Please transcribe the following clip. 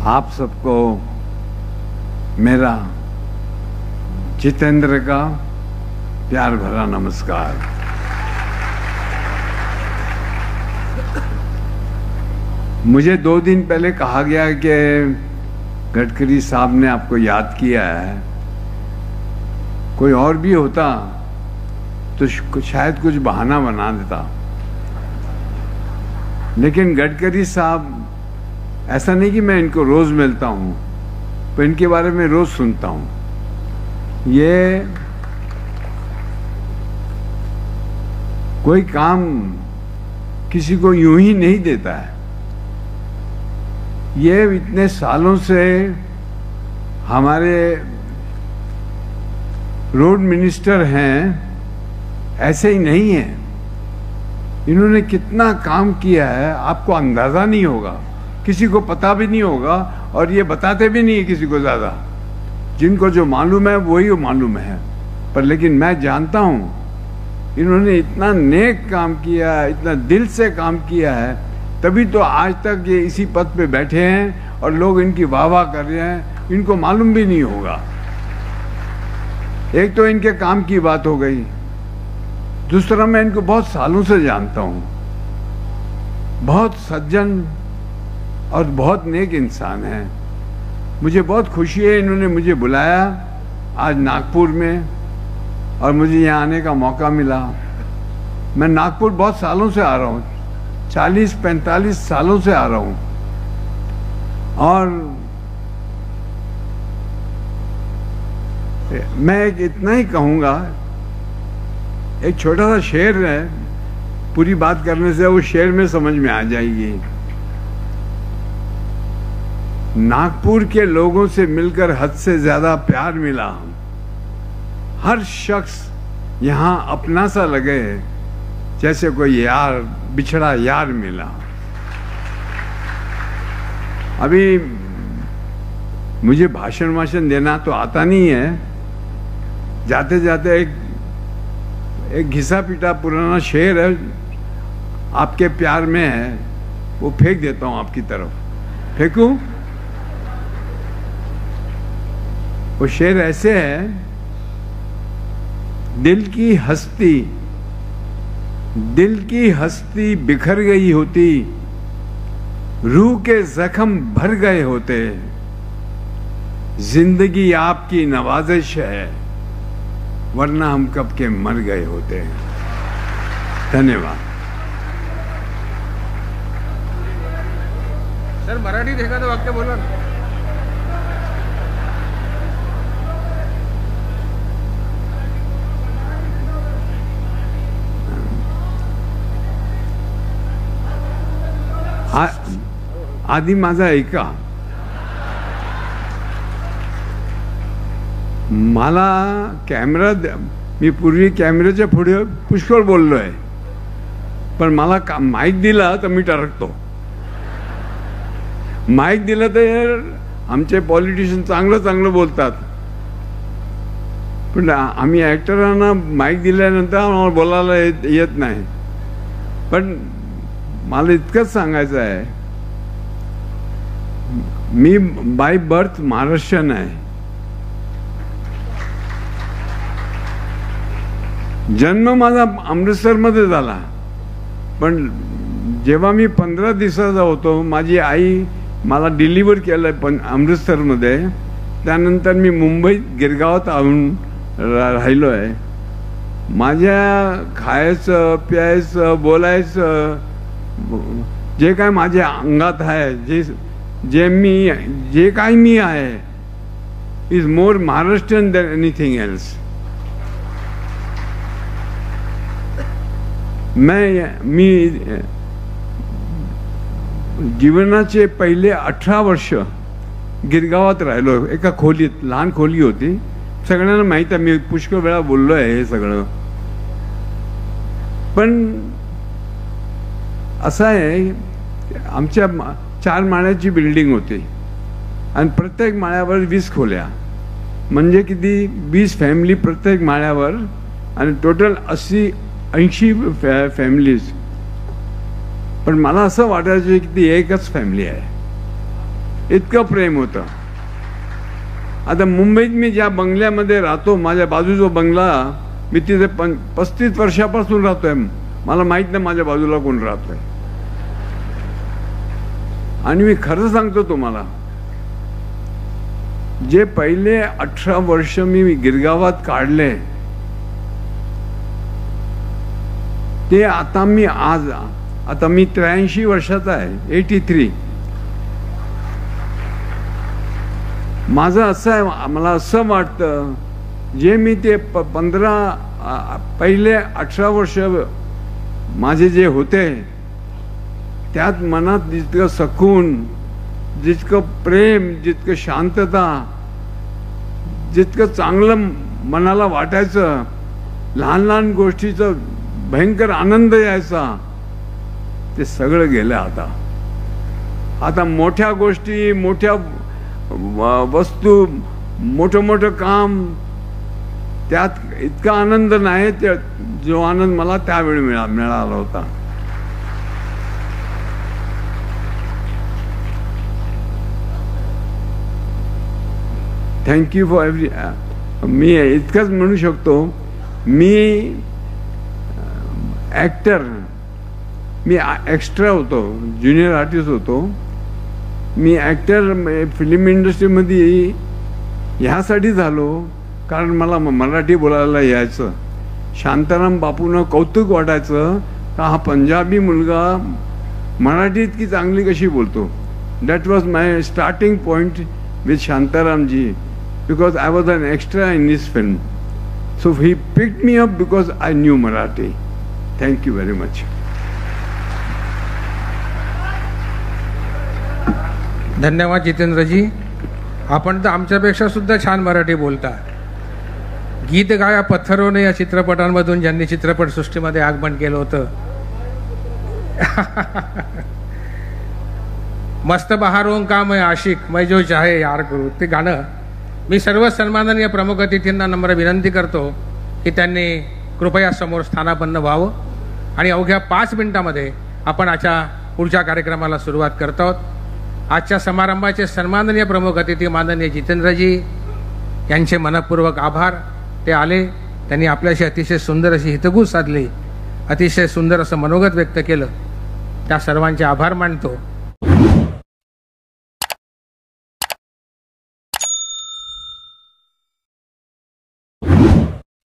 आप सबको मेरा जितेंद्र का प्यार भरा नमस्कार। मुझे 2 दिन पहले कहा गया कि गडकरी साहब ने आपको याद किया है। कोई और भी होता तो शायद कुछ बहाना बना देता, लेकिन गडकरी साहब, ऐसा नहीं कि मैं इनको रोज मिलता हूं, पर इनके बारे में रोज सुनता हूं। ये कोई काम किसी को यूं ही नहीं देता है। ये इतने सालों से हमारे रोड मिनिस्टर हैं, ऐसे ही नहीं है। इन्होंने कितना काम किया है आपको अंदाजा नहीं होगा, किसी को पता भी नहीं होगा, और ये बताते भी नहीं है किसी को ज्यादा। जिनको जो मालूम है वही मालूम है, पर लेकिन मैं जानता हूं इन्होंने इतना नेक काम किया है, इतना दिल से काम किया है, तभी तो आज तक ये इसी पद पे बैठे हैं और लोग इनकी वाह वाह कर रहे हैं। इनको मालूम भी नहीं होगा। एक तो इनके काम की बात हो गई, दूसरा मैं इनको बहुत सालों से जानता हूं। बहुत सज्जन और बहुत नेक इंसान है। मुझे बहुत खुशी है इन्होंने मुझे बुलाया आज नागपुर में, और मुझे यहाँ आने का मौका मिला। मैं नागपुर बहुत सालों से आ रहा हूँ, 40-45 सालों से आ रहा हूँ, और मैं इतना ही कहूँगा, एक छोटा सा शेर है, पूरी बात करने से वो शेर में समझ में आ जाएगी। नागपुर के लोगों से मिलकर हद से ज्यादा प्यार मिला। हर शख्स यहाँ अपना सा लगे, जैसे कोई यार, बिछड़ा यार मिला। अभी मुझे भाषण देना तो आता नहीं है। जाते जाते एक घिसा पीटा पुराना शेर है, आपके प्यार में है, वो फेंक देता हूं आपकी तरफ। फेंकूं? वो शेर ऐसे है, दिल की हस्ती बिखर गई होती, रूह के जख्म भर गए होते, जिंदगी आपकी नवाजिश है, वरना हम कब के मर गए होते। धन्यवाद। सर मराठीत एखादं वाक्य बोला ना। आधी माझा ऐका। मला कॅमेरा, मी पूर्वी कॅमेऱ्याच्या पुढे पुष्कळ बोललोय, पण मला माईक दिला तर मी टरकतो। माईक दिला तर आमचे पॉलिटिशियन चांगलं बोलतात, पण आम्ही ॲक्टरांना माईक दिल्यानंतर आम्हाला बोलायला येत नाही। पण मला इतकंच सांगायचं आहे, मी बाय बर्थ महाराष्ट्रीयन आहे। जन्म माझा अमृतसरमध्ये झाला, पण जेव्हा मी 15 दिवसाचा होतो, माझी आई मला डिलिव्हर केलं पण अमृतसरमध्ये। त्यानंतर मी मुंबईत गिरगावात आणून राहिलो आहे। माझ्या खायचं, प्यायचं, बोलायचं, जे काय माझ्या अंगात आहे, जे काय मी आहे, is more Maharashtrian than anything else. मी जीवनाचे पहिले 18 वर्ष गिरगावात राहिलो, एका खोलीत, लहान खोली होती। सगळ्यांना माहित आहे, मी पुष्कळ वेळा बोललो आहे हे सगळं। पण असं आहे, आमच्या 4 माळ्याची बिल्डिंग होती आणि प्रत्येक माळ्यावर 20 खोल्या, म्हणजे किती 20 फॅमिली प्रत्येक माळ्यावर, आणि टोटल 80 फॅमिलीज। पण मला असं वाटायचं की ती एकच फॅमिली आहे। इतकं प्रेम होतं. आता मुंबईत मी ज्या बंगल्यामध्ये राहतो, माझ्या बाजूचा बंगला, मी तिथे 35 वर्षापासून राहतोय. मला माहित नाही माझ्या बाजूला कोण राहतोय. आणि मी खरं सांगतो तुम्हाला, जे पहिले 18 वर्ष मी गिरगावात काढले, ते आता मी 83 वर्षाचा आहे, 83. माझं असं आहे, मला असं वाटतं, जे मी ते पहिले 18 वर्ष माझे जे होते, त्यात मनात जितकं सकून, जितकं प्रेम, जितकं शांतता, जितकं चांगलं मनाला वाटायचं, लहान लहान गोष्टीचं भयंकर आनंद यायचा, ते सगळं गेलं आता. आता मोठ्या गोष्टी, मोठ्या वस्तू, मोठं मोठं काम, त्यात इतका आनंद नाही जो आनंद मला त्यावेळी मिळाला होता. Thank you for every. मी इतकंच म्हणू शकतो, मी ॲक्टर, मी एक्स्ट्रा होतो, ज्युनियर आर्टिस्ट होतो. मी ॲक्टर फिल्म इंडस्ट्रीमध्ये ह्यासाठी झालो कारण मला मराठी बोलायला यायचं. शांताराम बापूंना कौतुक वाटायचं का हा पंजाबी मुलगा मराठी इतकी चांगली कशी बोलतो. That was my starting point with Shantaramji, because I was an extra in this film. So he picked me up because I knew Marathi. Thank you very much. धन्यवाद जितेंद्रजी. आपण तर आमच्यापेक्षा सुद्धा छान मराठी बोलता. गीत गाया पत्थरोने या चित्रपटांमधून ज्यांनी चित्रपटसृष्टीमध्ये आगमन केलं होतं, मस्त बहारों का मैं आशिक मैं जो चाहे यार करू, ते गाणं मी सर्व सन्माननीय प्रमुख अतिथींना नम्र विनंती करतो की त्यांनी कृपया समोर स्थानापन्न व्हावं. आणि अवघ्या 5 मिनिटांमध्ये आपण आजच्या पुढच्या कार्यक्रमाला सुरुवात करत आहोत. आजच्या समारंभाचे सन्माननीय प्रमुख अतिथी माननीय जितेंद्रजी यांचे मनपूर्वक आभार. ते आले, त्यांनी आपल्याशी अतिशय सुंदर अशी हितगुज साधली, अतिशय सुंदर असं मनोगत व्यक्त केलं. त्या सर्वांचे आभार मानतो.